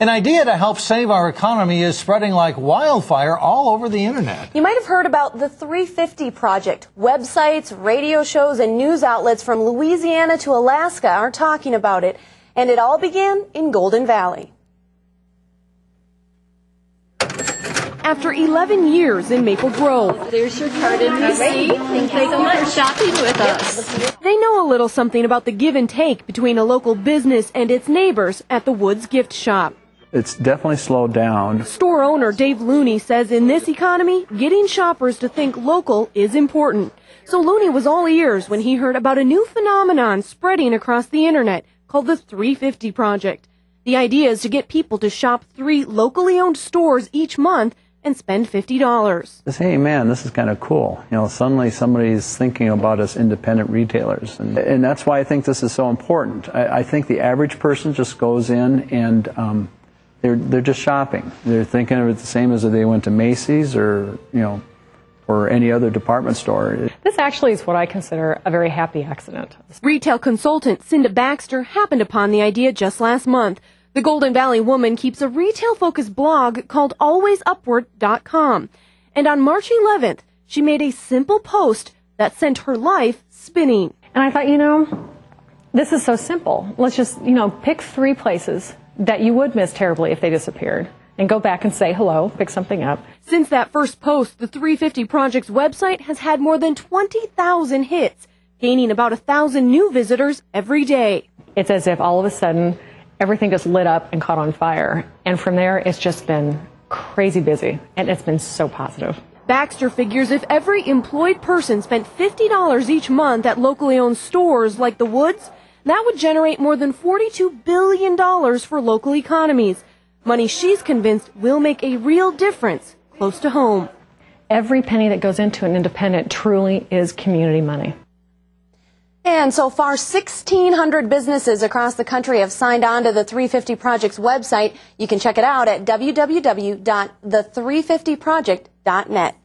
An idea to help save our economy is spreading like wildfire all over the internet. You might have heard about the 350 Project. Websites, radio shows, and news outlets from Louisiana to Alaska are talking about it. And it all began in Golden Valley. After 11 years in Maple Grove, there's your card and receipt. Thank you so much for shopping with us. They know a little something about the give and take between a local business and its neighbors at the Woods Gift Shop. It's definitely slowed down. Store owner Dave Looney says in this economy, getting shoppers to think local is important. So Looney was all ears when he heard about a new phenomenon spreading across the internet called the 350 Project. The idea is to get people to shop 3 locally owned stores each month and spend $50. Hey man, this is kind of cool. You know, suddenly somebody's thinking about us independent retailers. And that's why I think this is so important. I think the average person just goes in and they're just shopping. They're thinking of it the same as if they went to Macy's or, you know, or any other department store. This actually is what I consider a very happy accident. Retail consultant Cinda Baxter happened upon the idea just last month. The Golden Valley woman keeps a retail-focused blog called alwaysupward.com. And on March 11th, she made a simple post that sent her life spinning. And I thought, you know, this is so simple. Let's just, you know, pick 3 places that you would miss terribly if they disappeared, and go back and say hello, pick something up. Since that first post, the 350 Project's website has had more than 20,000 hits, gaining about 1,000 new visitors every day. It's as if all of a sudden everything just lit up and caught on fire. And from there, it's just been crazy busy, and it's been so positive. Baxter figures if every employed person spent $50 each month at locally owned stores like the Woods, that would generate more than $42 billion for local economies. Money she's convinced will make a real difference close to home. Every penny that goes into an independent truly is community money. And so far, 1,600 businesses across the country have signed on to the 350 Project's website. You can check it out at www.the350project.net.